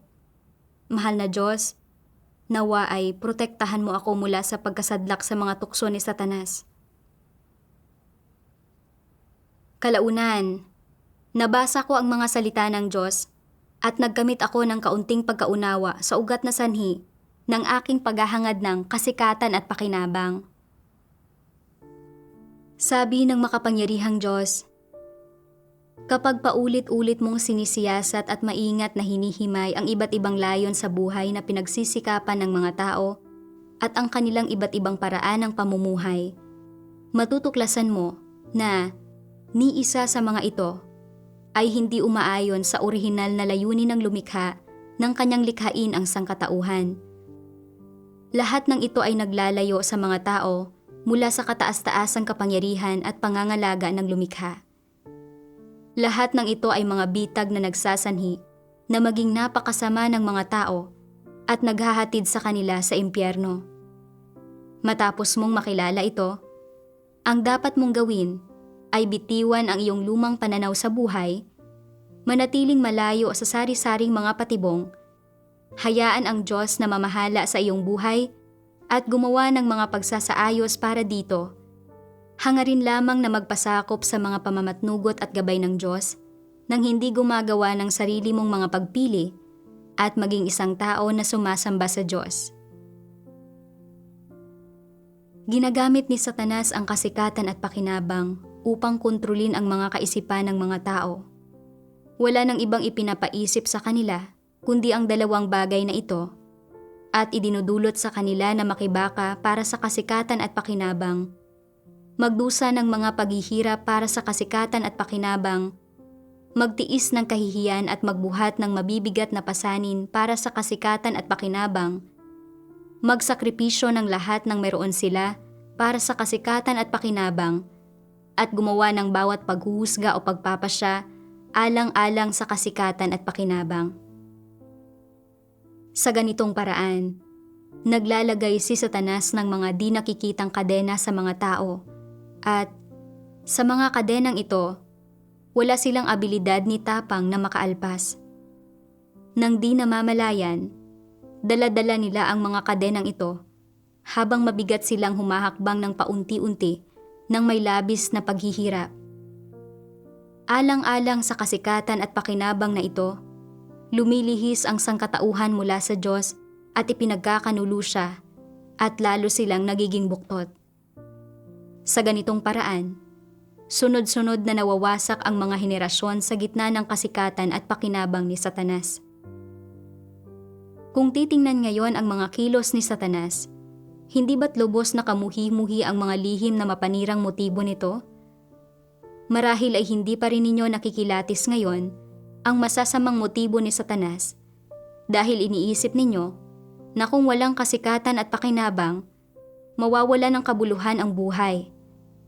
Mahal na Diyos, nawa ay protektahan mo ako mula sa pagkasadlak sa mga tukso ni Satanas. Kalaunan, nabasa ko ang mga salita ng Diyos at nagkamit ako ng kaunting pagkaunawa sa ugat na sanhi ng aking paghahangad ng kasikatan at pakinabang. Sabi ng makapangyarihang Diyos, "Kapag paulit-ulit mong sinisiyasat at maingat na hinihimay ang iba't ibang layon sa buhay na pinagsisikapan ng mga tao at ang kanilang iba't ibang paraan ng pamumuhay, matutuklasan mo na ni isa sa mga ito ay hindi umaayon sa orihinal na layunin ng lumikha ng kanyang likhain ang sangkatauhan. Lahat ng ito ay naglalayo sa mga tao mula sa kataas-taasang kapangyarihan at pangangalaga ng lumikha. Lahat ng ito ay mga bitag na nagsasanhi na maging napakasama ng mga tao at naghahatid sa kanila sa impyerno. Matapos mong makilala ito, ang dapat mong gawin ay bitiwan ang iyong lumang pananaw sa buhay, manatiling malayo sa sari-saring mga patibong, hayaan ang Diyos na mamahala sa iyong buhay at gumawa ng mga pagsasaayos para dito. Hangarin lamang na magpasakop sa mga pamamatnugot at gabay ng Diyos nang hindi gumagawa ng sarili mong mga pagpili at maging isang tao na sumasamba sa Diyos. Ginagamit ni Satanas ang kasikatan at pakinabang upang kontrolin ang mga kaisipan ng mga tao. Wala nang ibang ipinapaisip sa kanila kundi ang dalawang bagay na ito at idinudulot sa kanila na makibaka para sa kasikatan at pakinabang, magdusa ng mga paghihirap para sa kasikatan at pakinabang, magtiis ng kahihiyan at magbuhat ng mabibigat na pasanin para sa kasikatan at pakinabang, magsakripisyo ng lahat ng meron sila para sa kasikatan at pakinabang, at gumawa ng bawat paghuhusga o pagpapasya alang-alang sa kasikatan at pakinabang. Sa ganitong paraan, naglalagay si Satanas ng mga di nakikitang kadena sa mga tao, at sa mga kadenang ito, wala silang abilidad ni tapang na makaalpas. Nang di namamalayan, dala-dala nila ang mga kadenang ito habang mabigat silang humahakbang ng paunti-unti ng may labis na paghihirap. Alang-alang sa kasikatan at pakinabang na ito, lumilihis ang sangkatauhan mula sa Diyos at ipinagkakanulo siya at lalo silang nagiging buktot. Sa ganitong paraan, sunod-sunod na nawawasak ang mga henerasyon sa gitna ng kasikatan at pakinabang ni Satanas. Kung titingnan ngayon ang mga kilos ni Satanas, hindi ba't lubos na kamuhi-muhi ang mga lihim na mapanirang motibo nito? Marahil ay hindi pa rin ninyo nakikilatis ngayon ang masasamang motibo ni Satanas dahil iniisip ninyo na kung walang kasikatan at pakinabang, mawawala ng kabuluhan ang buhay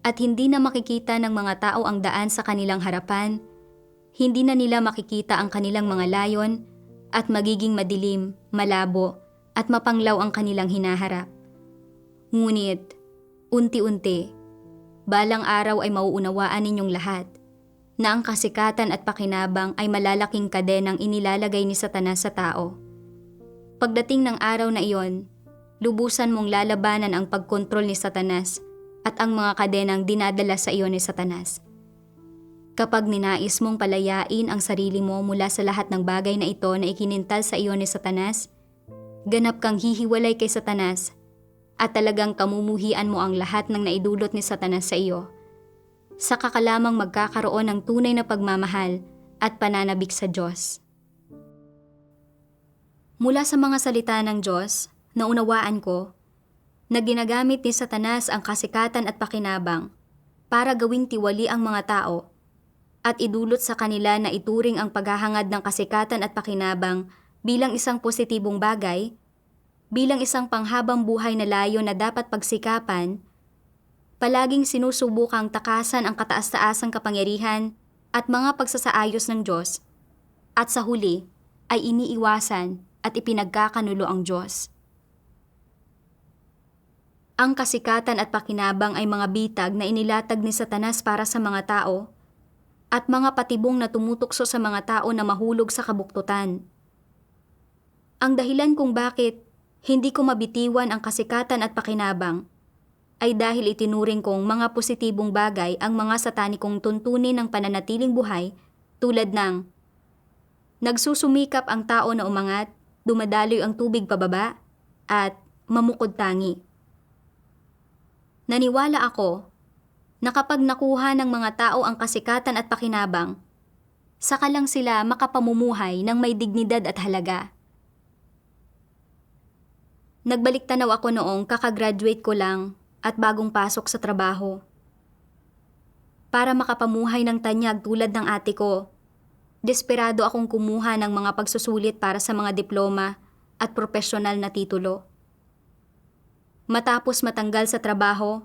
at hindi na makikita ng mga tao ang daan sa kanilang harapan, Hindi na nila makikita ang kanilang mga layon at magiging madilim, malabo at mapanglaw ang kanilang hinaharap. Ngunit, unti-unti, balang araw ay mauunawaan ninyong lahat na ang kasikatan at pakinabang ay malalaking kadenang inilalagay ni Satanas sa tao. Pagdating ng araw na iyon, lubusan mong lalabanan ang pagkontrol ni Satanas at ang mga kadenang dinadala sa iyo ni Satanas. Kapag ninais mong palayain ang sarili mo mula sa lahat ng bagay na ito na ikinintal sa iyo ni Satanas, ganap kang hihiwalay kay Satanas at talagang kamumuhian mo ang lahat ng naidulot ni Satanas sa iyo. Saka ka lamang magkakaroon ng tunay na pagmamahal at pananabik sa Diyos. Mula sa mga salita ng Diyos, naunawaan ko na ginagamit ni Satanas ang kasikatan at pakinabang para gawing tiwali ang mga tao at idulot sa kanila na ituring ang paghahangad ng kasikatan at pakinabang bilang isang positibong bagay, bilang isang panghabang buhay na layo na dapat pagsikapan. Palaging sinusubukang takasan ang kataas-taasang kapangyarihan at mga pagsasaayos ng Diyos, at sa huli ay iniiwasan at ipinagkakanulo ang Diyos. Ang kasikatan at pakinabang ay mga bitag na inilatag ni Satanas para sa mga tao at mga patibong na tumutukso sa mga tao na mahulog sa kabuktutan. Ang dahilan kung bakit hindi ko mabitiwan ang kasikatan at pakinabang ay dahil itinuring kong mga positibong bagay ang mga satanikong tuntunin ng pananatiling buhay tulad ng nagsusumikap ang tao na umangat, dumadaloy ang tubig pababa, at mamukod tangi. Naniwala ako na kapag nakuha ng mga tao ang kasikatan at pakinabang, saka lang sila makapamumuhay ng may dignidad at halaga. Nagbalik tanaw ako noong kakagraduate ko lang at bagong pasok sa trabaho. Para makapamuhay ng tanyag tulad ng ate ko, desperado akong kumuha ng mga pagsusulit para sa mga diploma at profesional na titulo. Matapos matanggal sa trabaho,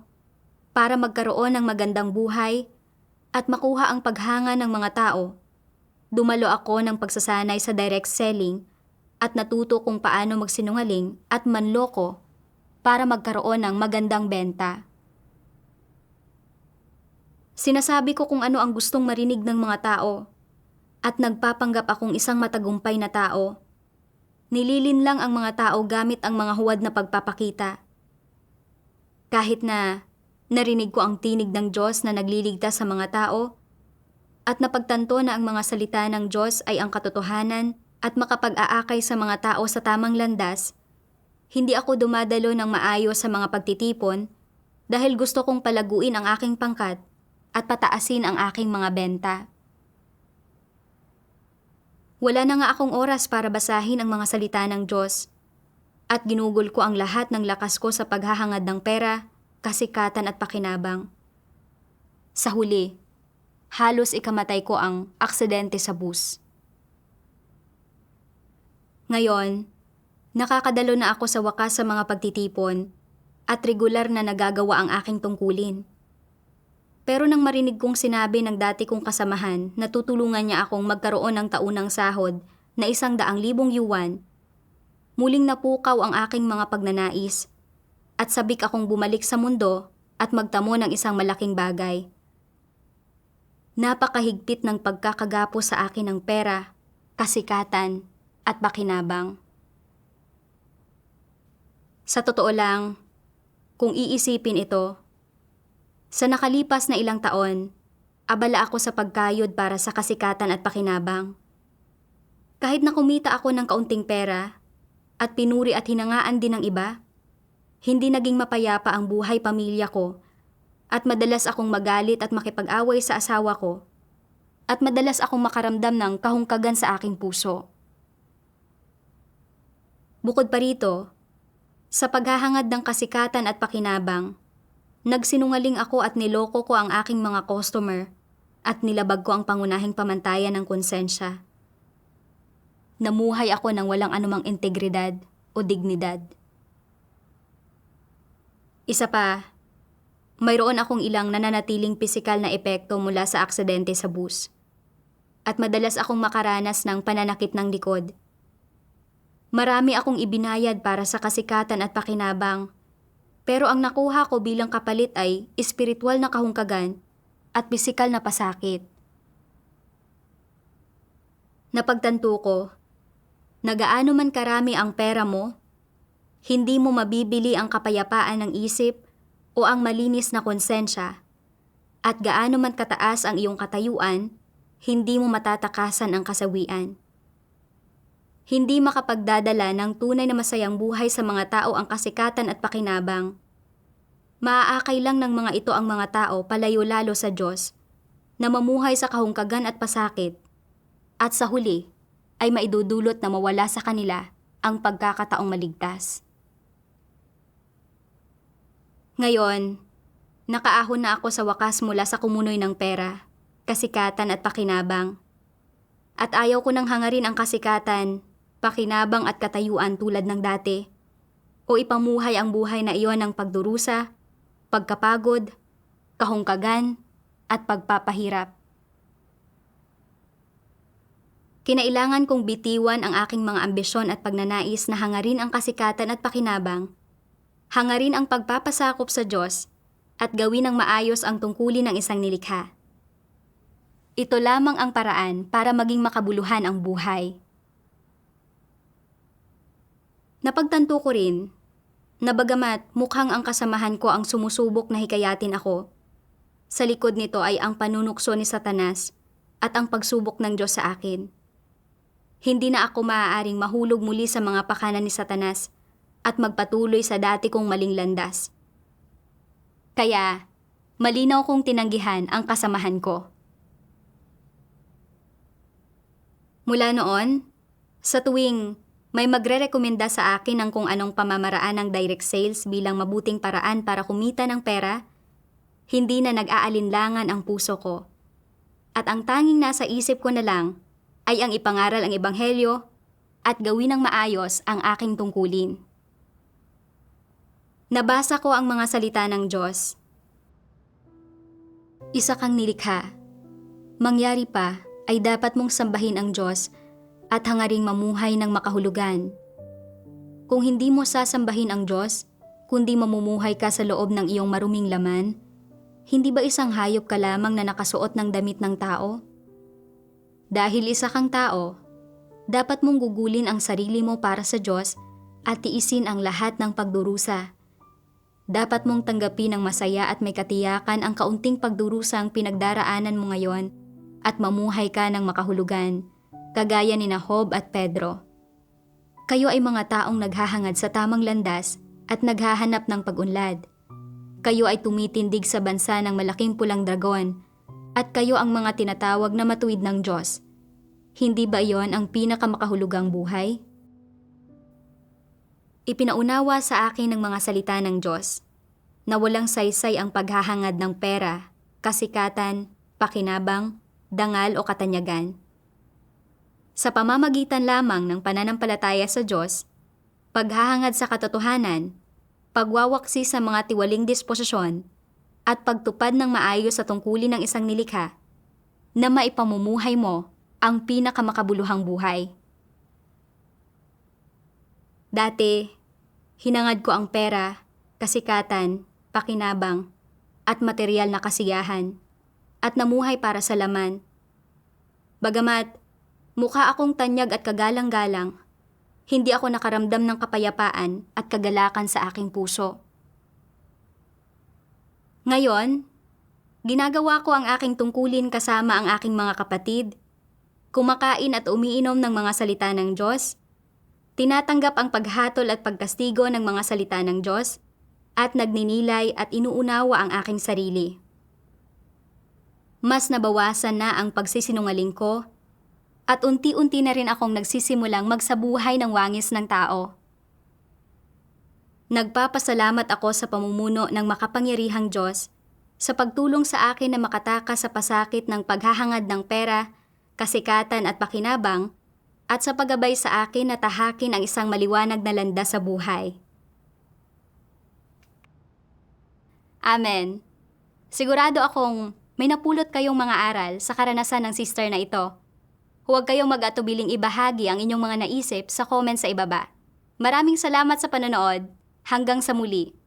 para magkaroon ng magandang buhay at makuha ang paghanga ng mga tao, dumalo ako ng pagsasanay sa direct selling at natuto kung paano magsinungaling at manloko para magkaroon ng magandang benta. Sinasabi ko kung ano ang gustong marinig ng mga tao at nagpapanggap akong isang matagumpay na tao. Nililin lang ang mga tao gamit ang mga huwad na pagpapakita. Kahit na narinig ko ang tinig ng Diyos na nagliligtas sa mga tao at napagtanto na ang mga salita ng Diyos ay ang katotohanan at makapag-aakay sa mga tao sa tamang landas, hindi ako dumadalo ng maayos sa mga pagtitipon dahil gusto kong palaguin ang aking pangkat at pataasin ang aking mga benta. Wala na nga akong oras para basahin ang mga salita ng Diyos at ginugol ko ang lahat ng lakas ko sa paghahangad ng pera, kasikatan at pakinabang. Sa huli, halos ikamatay ko ang aksidente sa bus. Ngayon, nakakadalo na ako sa wakas sa mga pagtitipon at regular na nagagawa ang aking tungkulin. Pero nang marinig kong sinabi ng dati kong kasamahan na tutulungan niya akong magkaroon ng taunang sahod na 100,000 yuan, muling napukaw ang aking mga pagnanais at sabik akong bumalik sa mundo at magtamo ng isang malaking bagay. Napakahigpit ng pagkakagapos sa akin ng pera, kasikatan at pakinabang. Sa totoo lang, kung iisipin ito, sa nakalipas na ilang taon, abala ako sa pagkayod para sa kasikatan at pakinabang. Kahit na kumita ako ng kaunting pera at pinuri at hinangaan din ng iba, hindi naging mapayapa ang buhay pamilya ko at madalas akong magalit at makipag-away sa asawa ko at madalas akong makaramdam ng kahungkagan sa aking puso. Bukod pa rito, sa paghahangad ng kasikatan at pakinabang, nagsinungaling ako at niloko ko ang aking mga customer at nilabag ko ang pangunahing pamantayan ng konsensya. Namuhay ako ng walang anumang integridad o dignidad. Isa pa, mayroon akong ilang nananatiling pisikal na epekto mula sa aksidente sa bus. at madalas akong makaranas ng pananakit ng likod. Marami akong ibinayad para sa kasikatan at pakinabang, pero ang nakuha ko bilang kapalit ay espiritual na kahungkagan at pisikal na pasakit. Napagtanto ko, na gaano man karami ang pera mo, hindi mo mabibili ang kapayapaan ng isip o ang malinis na konsensya, at gaano man kataas ang iyong katayuan, hindi mo matatakasan ang kasawian. Hindi makapagdadala ng tunay na masayang buhay sa mga tao ang kasikatan at pakinabang. Maaakay lang ng mga ito ang mga tao palayo lalo sa Diyos, na mamuhay sa kahungkagan at pasakit, at sa huli ay maidudulot na mawala sa kanila ang pagkakataong maligtas. Ngayon, nakaahon na ako sa wakas mula sa kumunoy ng pera, kasikatan at pakinabang. At ayaw ko nang hangarin ang kasikatan, pakinabang at katayuan tulad ng dati, o ipamuhay ang buhay na iyon ng pagdurusa, pagkapagod, kahungkagan, at pagpapahirap. Kinailangan kong bitiwan ang aking mga ambisyon at pagnanais na hangarin ang kasikatan at pakinabang, hangarin ang pagpapasakop sa Diyos, at gawin ng maayos ang tungkulin ng isang nilikha. Ito lamang ang paraan para maging makabuluhan ang buhay. Napagtanto ko rin na bagamat mukhang ang kasamahan ko ang sumusubok na hikayatin ako, sa likod nito ay ang panunukso ni Satanas at ang pagsubok ng Diyos sa akin. Hindi na ako maaaring mahulog muli sa mga pakanan ni Satanas at magpatuloy sa dati kong maling landas. Kaya, malinaw kong tinanggihan ang kasamahan ko. Mula noon, sa tuwing may magre-rekomenda sa akin ng kung anong pamamaraan ng direct sales bilang mabuting paraan para kumita ng pera, hindi na nag-aalinlangan ang puso ko. At ang tanging nasa isip ko na lang ay ang ipangaral ang ebanghelyo at gawin ng maayos ang aking tungkulin. Nabasa ko ang mga salita ng Diyos. Isa kang nilikha. Mangyari pa ay dapat mong sambahin ang Diyos at hangaring mamuhay ng makahulugan. Kung hindi mo sasambahin ang Diyos, kundi mamumuhay ka sa loob ng iyong maruming laman, hindi ba isang hayop ka lamang na nakasuot ng damit ng tao? Dahil isa kang tao, dapat mong gugulin ang sarili mo para sa Diyos at tiisin ang lahat ng pagdurusa. Dapat mong tanggapin ng masaya at may katiyakan ang kaunting pagdurusang pinagdaraanan mo ngayon at mamuhay ka ng makahulugan, kagaya ni Job at Pedro. Kayo ay mga taong naghahangad sa tamang landas at naghahanap ng pag-unlad. Kayo ay tumitindig sa bansa ng malaking pulang dragon, at kayo ang mga tinatawag na matuwid ng Diyos. Hindi ba iyon ang pinakamakahulugang buhay? Ipinaunawa sa akin ng mga salita ng Diyos na walang saysay ang paghahangad ng pera, kasikatan, pakinabang, dangal o katanyagan. Sa pamamagitan lamang ng pananampalataya sa Diyos, paghahangad sa katotohanan, pagwawaksi sa mga tiwaling disposisyon, at pagtupad ng maayos sa tungkulin ng isang nilikha, na maipamumuhay mo ang pinakamakabuluhang buhay. Dati, hinangad ko ang pera, kasikatan, pakinabang, at material na kasiyahan, at namuhay para sa laman. Bagamat, mukha akong tanyag at kagalang-galang, hindi ako nakaramdam ng kapayapaan at kagalakan sa aking puso. Ngayon, ginagawa ko ang aking tungkulin kasama ang aking mga kapatid, kumakain at umiinom ng mga salita ng Diyos, tinatanggap ang paghatol at pagkastigo ng mga salita ng Diyos, at nagninilay at inuunawa ang aking sarili. Mas nabawasan na ang pagsisinungaling ko, at unti-unti na rin akong nagsisimulang magsabuhay ng wangis ng tao. Nagpapasalamat ako sa pamumuno ng makapangyarihang Diyos sa pagtulong sa akin na makatakas sa pasakit ng paghahangad ng pera, kasikatan at pakinabang, at sa paggabay sa akin na tahakin ang isang maliwanag na landas sa buhay. Amen. Sigurado akong may napulot kayong mga aral sa karanasan ng sister na ito. Huwag kayong mag-atubiling ibahagi ang inyong mga naisip sa comment sa ibaba. Maraming salamat sa panonood. Hanggang sa muli.